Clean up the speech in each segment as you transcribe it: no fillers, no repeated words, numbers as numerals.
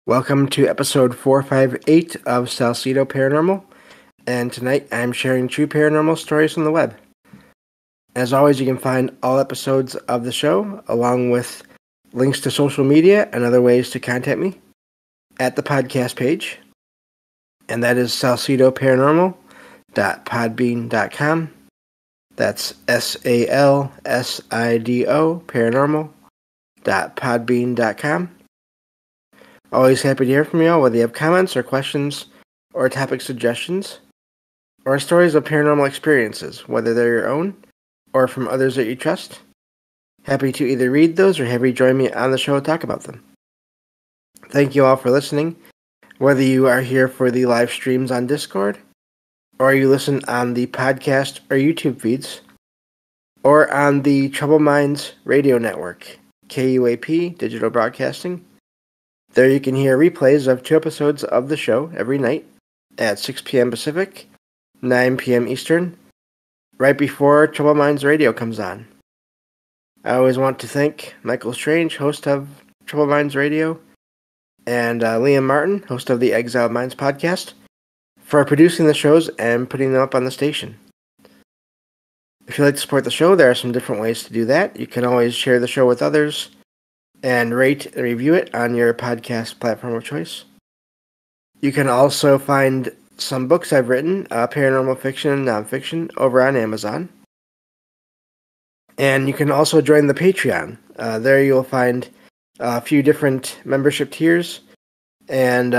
Welcome to episode 458 of Salcedo Paranormal, and tonight I'm sharing true paranormal stories from the web. As always, you can find all episodes of the show, along with links to social media and other ways to contact me, at the podcast page, and that is salcedoparanormal.podbean.com. That's SALSIDO paranormal.podbean.com. Always happy to hear from you all, whether you have comments or questions or topic suggestions or stories of paranormal experiences, whether they're your own or from others that you trust. Happy to either read those or have you join me on the show to talk about them. Thank you all for listening, whether you are here for the live streams on Discord or you listen on the podcast or YouTube feeds or on the Troubled Minds radio network, KUAP Digital Broadcasting. There you can hear replays of 2 episodes of the show every night at 6 p.m. Pacific, 9 p.m. Eastern, right before Troubled Minds Radio comes on. I always want to thank Michael Strange, host of Troubled Minds Radio, and Liam Martin, host of the Exiled Minds podcast, for producing the shows and putting them up on the station. If you'd like to support the show, there are some different ways to do that. You can always share the show with others and rate and review it on your podcast platform of choice. You can also find some books I've written, paranormal fiction and nonfiction, over on Amazon. And you can also join the Patreon. There you'll find a few different membership tiers, and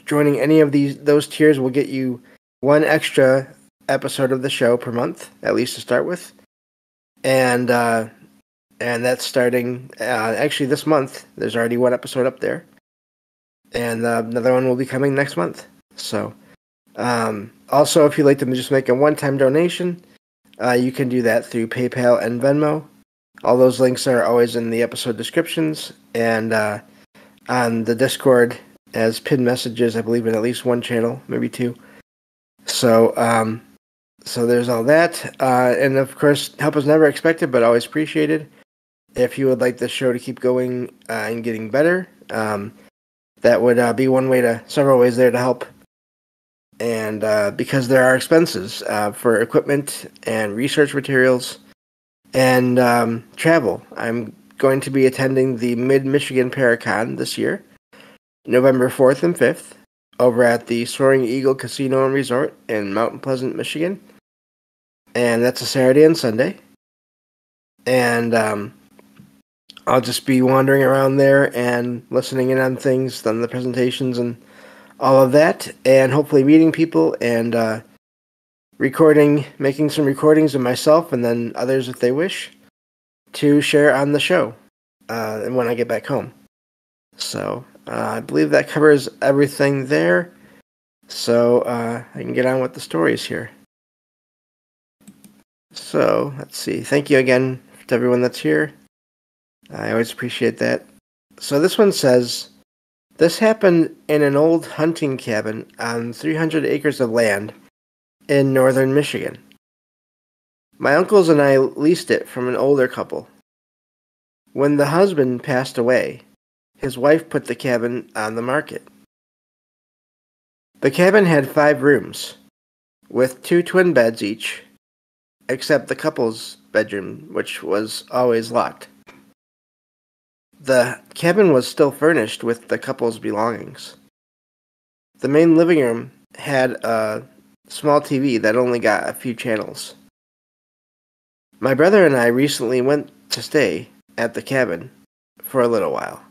joining any of those tiers will get you one extra episode of the show per month, at least to start with. And that's starting, actually this month. There's already one episode up there. And another one will be coming next month. So, also, if you'd like to just make a one-time donation, you can do that through PayPal and Venmo. All those links are always in the episode descriptions and on the Discord as pinned messages, I believe, in at least one channel, maybe 2. So there's all that. And of course, help is never expected, but always appreciated. If you would like the show to keep going and getting better, that would be one way several ways there to help. And because there are expenses for equipment and research materials and travel. I'm going to be attending the Mid-Michigan Paracon this year, November 4th and 5th, over at the Soaring Eagle Casino and Resort in Mount Pleasant, Michigan. And that's a Saturday and Sunday. And I'll just be wandering around there and listening in on things, on the presentations and all of that, and hopefully meeting people and making some recordings of myself and then others if they wish to share on the show and when I get back home. So I believe that covers everything there. So I can get on with the stories here. So let's see. Thank you again to everyone that's here. I always appreciate that. So this one says, this happened in an old hunting cabin on 300 acres of land in northern Michigan. My uncles and I leased it from an older couple. When the husband passed away, his wife put the cabin on the market. The cabin had 5 rooms, with 2 twin beds each, except the couple's bedroom, which was always locked. The cabin was still furnished with the couple's belongings. The main living room had a small TV that only got a few channels. My brother and I recently went to stay at the cabin for a little while.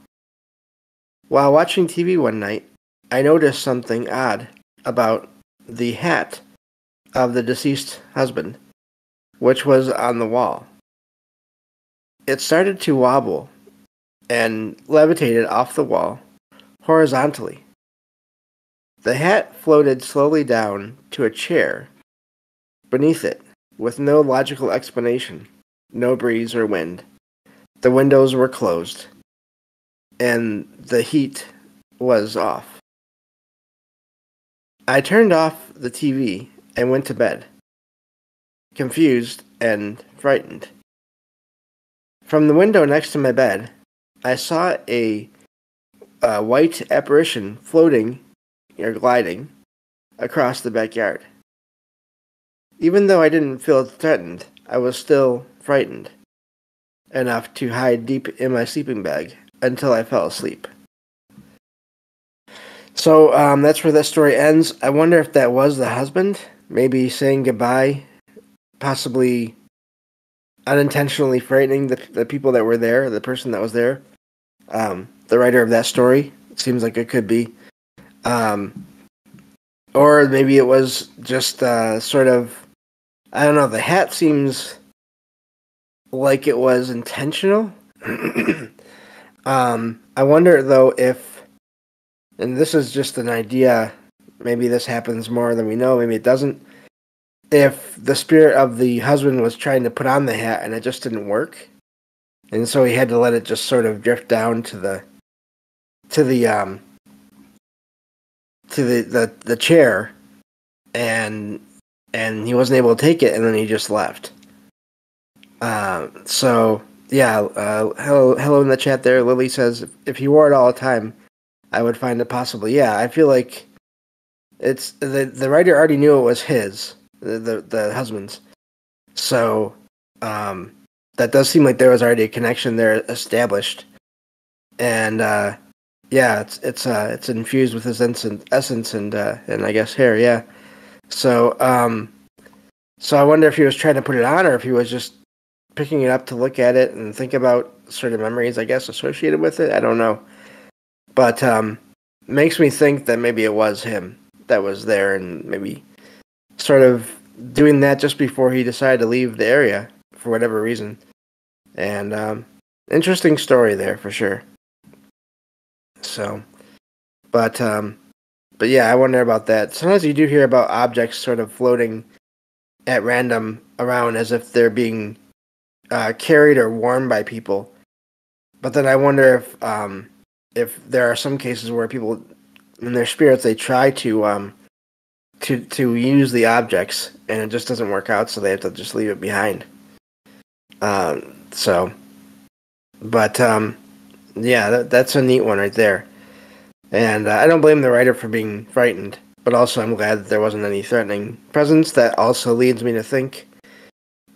While watching TV one night, I noticed something odd about the hat of the deceased husband, which was on the wall. It started to wobble and levitated off the wall horizontally. The hat floated slowly down to a chair beneath it with no logical explanation, no breeze or wind. The windows were closed, and the heat was off. I turned off the TV and went to bed, confused and frightened. From the window next to my bed, I saw a a white apparition floating or gliding across the backyard. Even though I didn't feel threatened, I was still frightened enough to hide deep in my sleeping bag until I fell asleep. So that's where that story ends. I wonder if that was the husband, maybe saying goodbye, possibly unintentionally frightening the people that were there, the person that was there. The writer of that story. It seems like it could be. Or maybe it was just sort of, I don't know, the hat seems like it was intentional. I wonder, though, if, and this is just an idea, maybe this happens more than we know, maybe it doesn't, if the spirit of the husband was trying to put on the hat and it just didn't work, and so he had to let it just sort of drift down to the chair, and he wasn't able to take it, and then he just left. So yeah, hello in the chat there. Lily says if he wore it all the time, I would find it possible. Yeah, I feel like it's the writer already knew it was his, the husband's. So that does seem like there was already a connection there established, and yeah, it's infused with his essence and I guess hair. Yeah. So so I wonder if he was trying to put it on, or if he was just picking it up to look at it and think about certain memories, I guess, associated with it. I don't know. But makes me think that maybe it was him that was there, and maybe sort of doing that just before he decided to leave the area for whatever reason. And interesting story there for sure. So, but yeah, I wonder about that. Sometimes you do hear about objects sort of floating at random around as if they're being carried or worn by people. But then I wonder if there are some cases where people, in their spirits, they try to use the objects and it just doesn't work out, so they have to just leave it behind. Yeah, that's a neat one right there. And I don't blame the writer for being frightened, but also I'm glad that there wasn't any threatening presence. That also leads me to think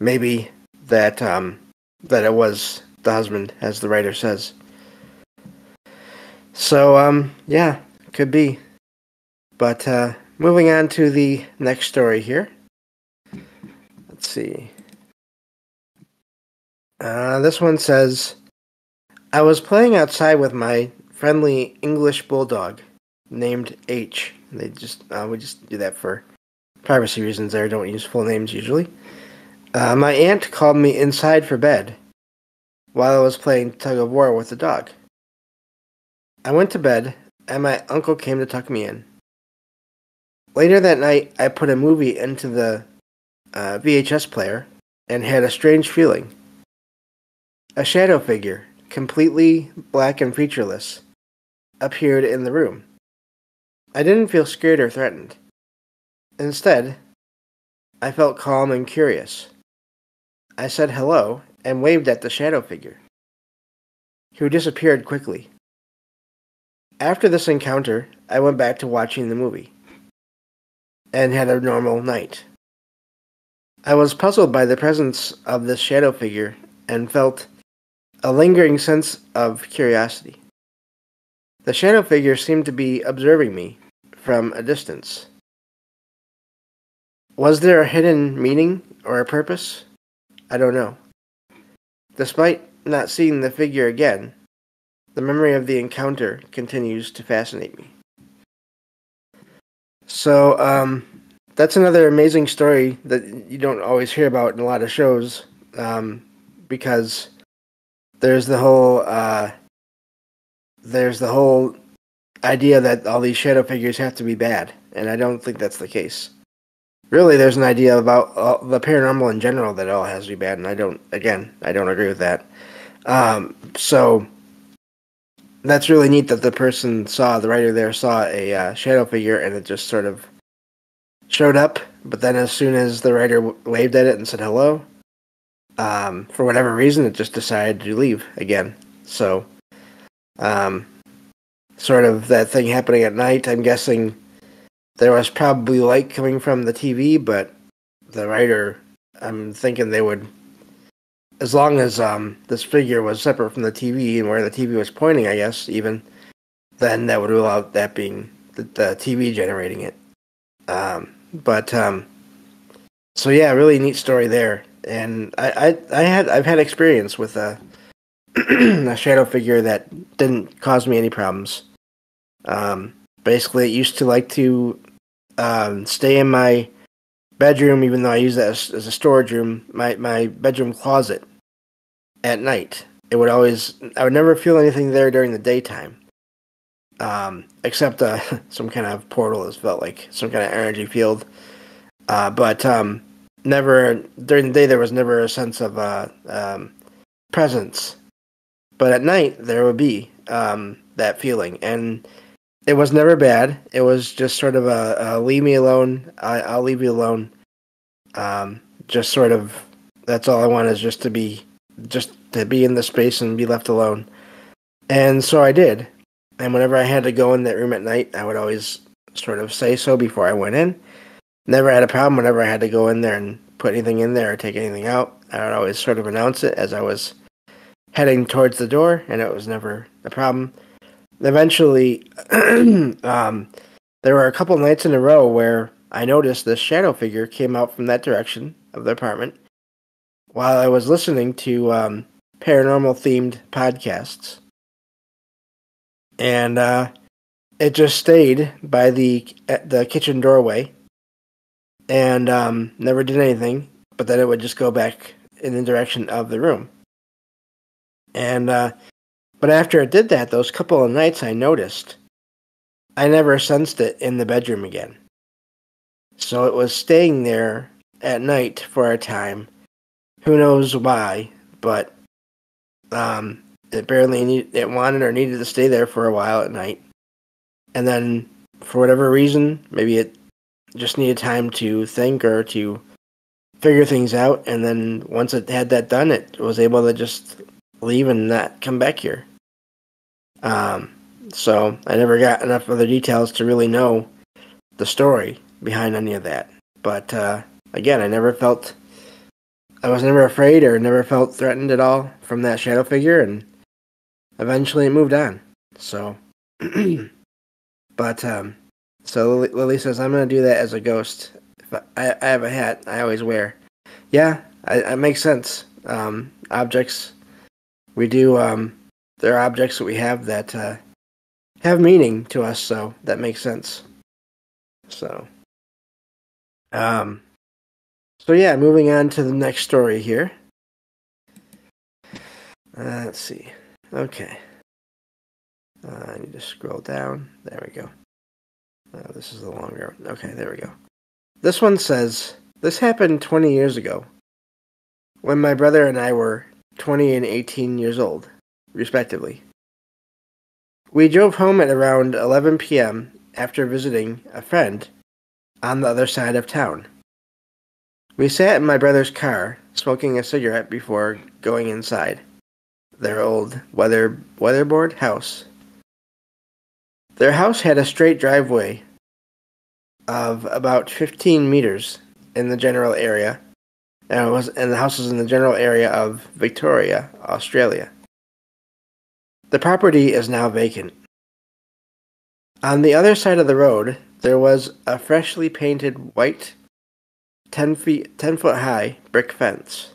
maybe that that it was the husband, as the writer says. So yeah, could be. But moving on to the next story here. Let's see. This one says, I was playing outside with my friendly English bulldog named H. We just do that for privacy reasons there. Don't use full names usually. My aunt called me inside for bed while I was playing tug of war with the dog. I went to bed, and my uncle came to tuck me in. Later that night, I put a movie into the VHS player and had a strange feeling. A shadow figure, completely black and featureless, appeared in the room. I didn't feel scared or threatened. Instead, I felt calm and curious. I said hello and waved at the shadow figure, who disappeared quickly. After this encounter, I went back to watching the movie and had a normal night. I was puzzled by the presence of this shadow figure and felt a lingering sense of curiosity. The shadow figure seemed to be observing me from a distance. Was there a hidden meaning or a purpose? I don't know. Despite not seeing the figure again, the memory of the encounter continues to fascinate me. So, that's another amazing story that you don't always hear about in a lot of shows, because there's the whole idea that all these shadow figures have to be bad, and I don't think that's the case. Really, there's an idea about the paranormal in general that it all has to be bad, and I don't agree with that. So that's really neat that the writer there saw a shadow figure, and it just sort of showed up, but then as soon as the writer waved at it and said hello, for whatever reason, it just decided to leave again. So, sort of that thing happening at night. I'm guessing there was probably light coming from the TV, but the writer, I'm thinking they would, as long as this figure was separate from the TV and where the TV was pointing, I guess, even, then that would rule out that being the TV generating it. But so yeah, really neat story there. And I've had experience with a a shadow figure that didn't cause me any problems. Basically, it used to like to stay in my bedroom, even though I use that as a storage room, my bedroom closet at night. I would never feel anything there during the daytime. Except some kind of portal that felt like some kind of energy field. But never, during the day, there was never a sense of presence. But at night, there would be that feeling. And it was never bad. It was just sort of a leave me alone. I'll leave you alone. Just sort of, that's all I want is just to be in the space and be left alone. And so I did. And whenever I had to go in that room at night, I would always sort of say so before I went in. Never had a problem whenever I had to go in there and put anything in there or take anything out. I would always sort of announce it as I was heading towards the door, and it was never a problem. Eventually, there were a couple nights in a row where I noticed this shadow figure came out from that direction of the apartment while I was listening to paranormal-themed podcasts. And it just stayed by the kitchen doorway and never did anything, but then it would just go back in the direction of the room. And but after it did that, those couple of nights I noticed, I never sensed it in the bedroom again. So it was staying there at night for a time. Who knows why, but it wanted or needed to stay there for a while at night. And then, for whatever reason, maybe it just needed time to think or to figure things out. And then once it had that done, it was able to just leave and not come back here. So I never got enough other details to really know the story behind any of that. But again, I was never afraid or never felt threatened at all from that shadow figure, and eventually it moved on. So, but, so Lily says, I'm going to do that as a ghost. If I have a hat I always wear. Yeah, it makes sense. Objects, we do, there are objects that we have that have meaning to us, so that makes sense. So, yeah, moving on to the next story here. Let's see. Okay. I need to scroll down. There we go. This is the longer one. Okay, there we go. This one says, this happened 20 years ago, when my brother and I were 20 and 18 years old, respectively. We drove home at around 11 p.m. after visiting a friend on the other side of town. We sat in my brother's car, smoking a cigarette before going inside their old weatherboard house. Their house had a straight driveway of about 15 meters in the general area, and the house was in the general area of Victoria, Australia. The property is now vacant. On the other side of the road, there was a freshly painted white 10-foot high brick fence.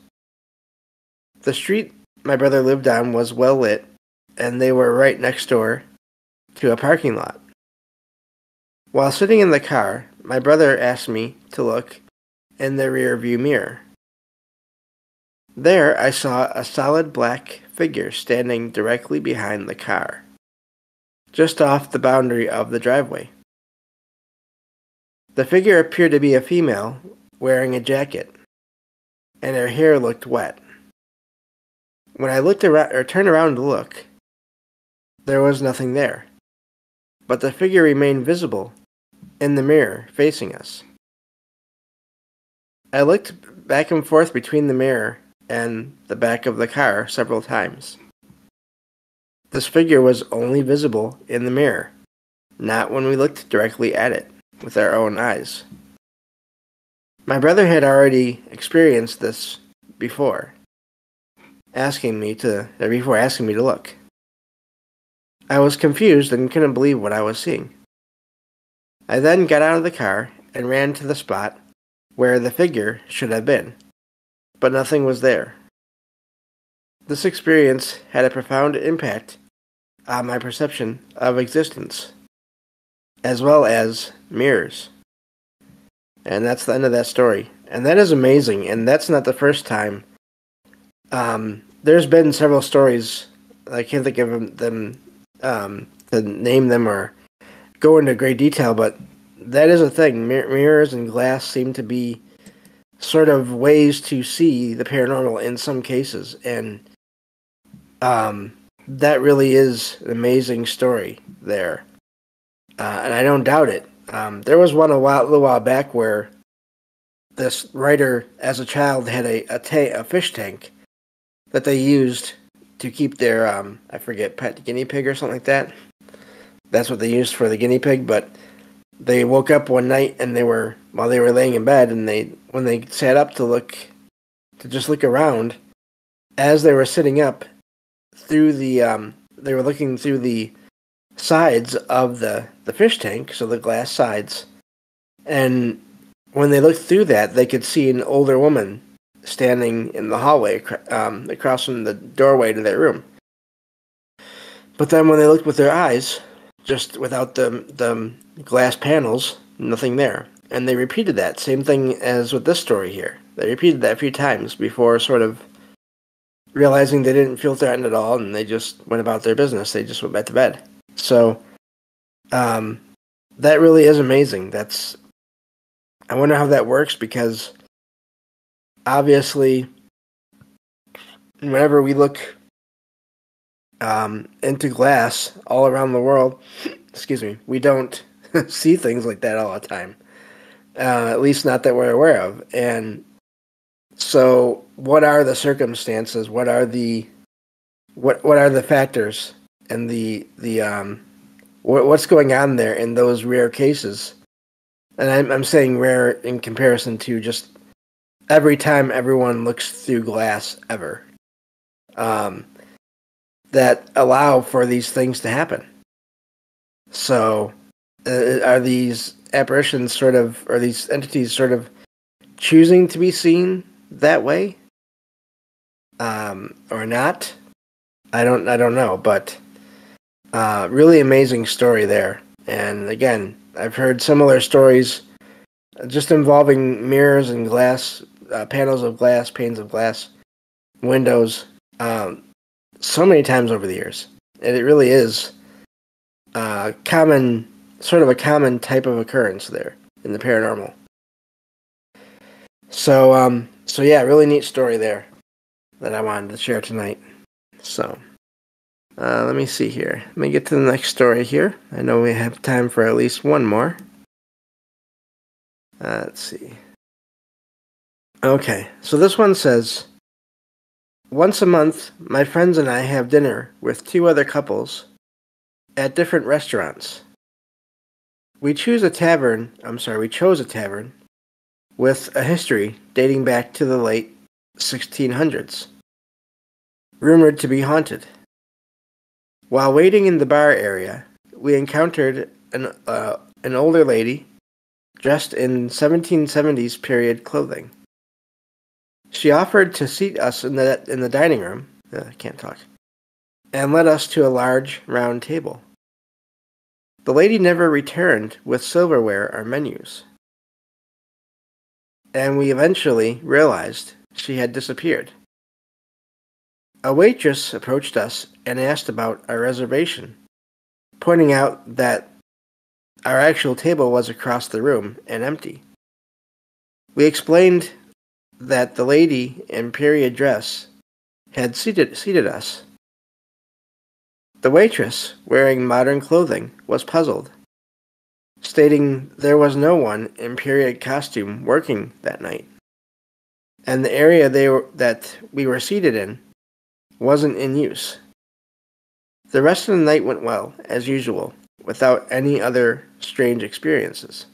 The street my brother lived on was well lit, and they were right next door to a parking lot. While sitting in the car, my brother asked me to look in the rear view mirror. There I saw a solid black figure standing directly behind the car, just off the boundary of the driveway. The figure appeared to be a female wearing a jacket, and her hair looked wet. When I turned around to look, there was nothing there, but the figure remained visible in the mirror facing us. I looked back and forth between the mirror and the back of the car several times. This figure was only visible in the mirror, not when we looked directly at it with our own eyes. My brother had already experienced this before asking me to look. I was confused and couldn't believe what I was seeing. I then got out of the car and ran to the spot where the figure should have been, but nothing was there. This experience had a profound impact on my perception of existence, as well as mirrors. And that's the end of that story. And that is amazing, and that's not the first time. There's been several stories, I can't think of them to name them or go into great detail, but that is a thing. Mirrors and glass seem to be sort of ways to see the paranormal in some cases, and that really is an amazing story there. And I don't doubt it. There was one a little while back where this writer, as a child, had a fish tank that they used to keep their, I forget, pet guinea pig or something like that. That's what they used for the guinea pig, but they woke up one night and while they were laying in bed, and when they sat up to just look around, as they were sitting up, they were looking through the sides of the fish tank, so the glass sides, and when they looked through that, they could see an older woman standing in the hallway across from the doorway to their room. But then when they looked with their eyes, just without the glass panels, nothing there. And they repeated that same thing as with this story here. They repeated that a few times before sort of realizing they didn't feel threatened at all, and they just went about their business. They just went back to bed. So that really is amazing. I wonder how that works, because obviously whenever we look into glass all around the world, we don't see things like that all the time. At least not that we're aware of. And so what are the circumstances? What are the factors and what's going on there in those rare cases? And I'm saying rare in comparison to just every time everyone looks through glass ever, that allow for these things to happen. So are these apparitions or these entities sort of choosing to be seen that way? Or not? I don't know, but really amazing story there. And again, I've heard similar stories just involving mirrors and glass, panels of glass, panes of glass, windows, so many times over the years. And it really is a common type of occurrence there in the paranormal. So yeah, really neat story there that I wanted to share tonight. So, let me see here. Let me get to the next story here. I know we have time for at least one more. Let's see. Okay, so this one says, once a month, my friends and I have dinner with two other couples at different restaurants. We chose a tavern with a history dating back to the late 1600s, rumored to be haunted. While waiting in the bar area, we encountered an older lady dressed in 1770s period clothing. She offered to seat us in the dining room, I can't talk, and led us to a large round table. The lady never returned with silverware or menus, and we eventually realized she had disappeared. A waitress approached us and asked about our reservation, pointing out that our actual table was across the room and empty. We explained that the lady in period dress had seated us. The waitress, wearing modern clothing, was puzzled, stating there was no one in period costume working that night, and the area that we were seated in wasn't in use. The rest of the night went well, as usual, without any other strange experiences.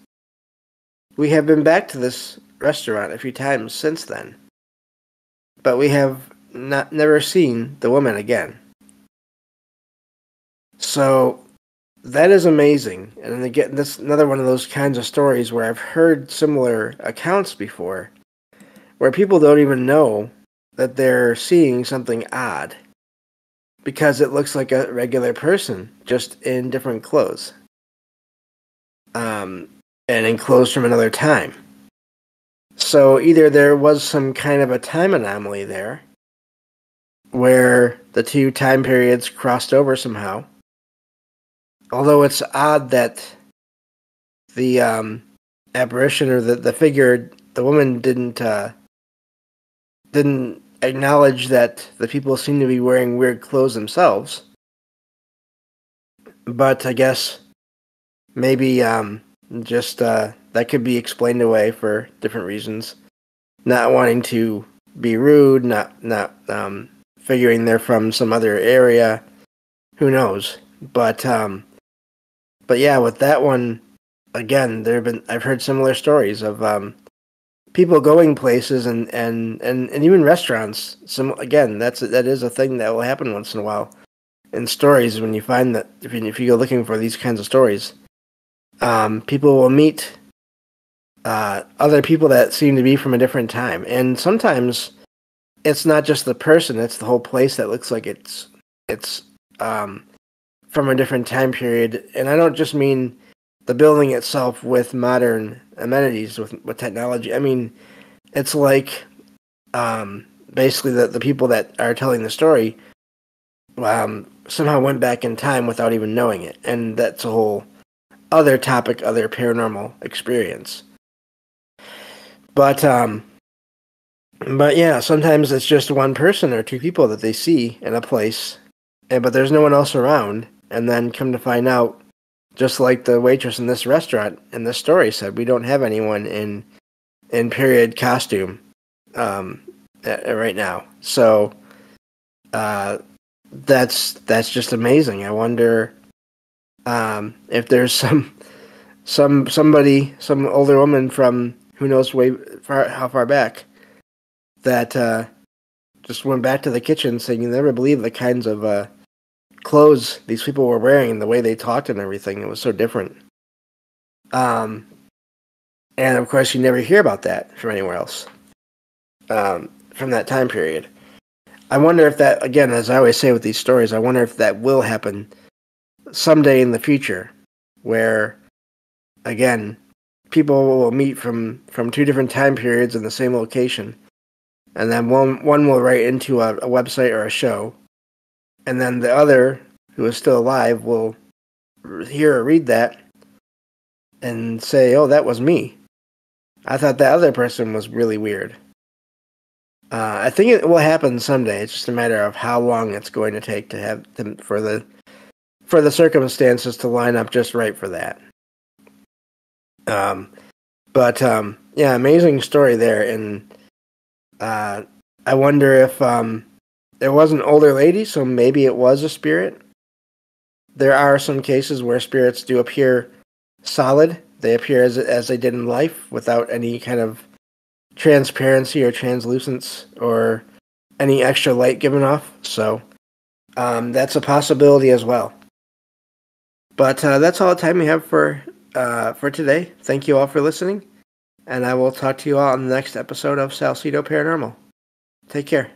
We have been back to this restaurant a few times since then, but we have never seen the woman again. So that is amazing. And again, this is another one of those kinds of stories where I've heard similar accounts before, where people don't even know that they're seeing something odd because it looks like a regular person, just in different clothes. And in clothes from another time. So either there was some kind of a time anomaly there, where the two time periods crossed over somehow. Although it's odd that the apparition or the figure, the woman didn't acknowledge that the people seem to be wearing weird clothes themselves. But I guess maybe just that could be explained away for different reasons. Not wanting to be rude, not figuring they're from some other area. Who knows? But yeah, with that one, again, I've heard similar stories of people going places and even restaurants. That is a thing that will happen once in a while in stories. When you find that if you go looking for these kinds of stories, people will meet other people that seem to be from a different time, and sometimes it's not just the person; it's the whole place that looks like it's from a different time period. And I don't just mean the building itself with modern amenities, with technology. I mean, it's like basically the people that are telling the story somehow went back in time without even knowing it. And that's a whole other topic, other paranormal experience. But yeah, sometimes it's just one person or two people that they see in a place, but there's no one else around. And then come to find out, just like the waitress in this restaurant in this story said, we don't have anyone in period costume right now. So that's just amazing. I wonder if there's some older woman from who knows how far back that just went back to the kitchen saying, "You never believe the kinds of clothes these people were wearing and the way they talked and everything. It was so different." And of course, you never hear about that from anywhere else from that time period. I wonder if that, again, as I always say with these stories, I wonder if that will happen someday in the future, where, again, people will meet from two different time periods in the same location, and then one will write into a website or a show, and then the other, who is still alive, will hear or read that and say, "Oh, that was me. I thought that other person was really weird." I think it will happen someday. It's just a matter of how long it's going to take to have them for the circumstances to line up just right for that. But yeah, amazing story there, and I wonder if it was an older lady, so maybe it was a spirit. There are some cases where spirits do appear solid. They appear as they did in life, without any kind of transparency or translucence or any extra light given off. So that's a possibility as well. But that's all the time we have for today. Thank you all for listening, and I will talk to you all on the next episode of Salcedo Paranormal. Take care.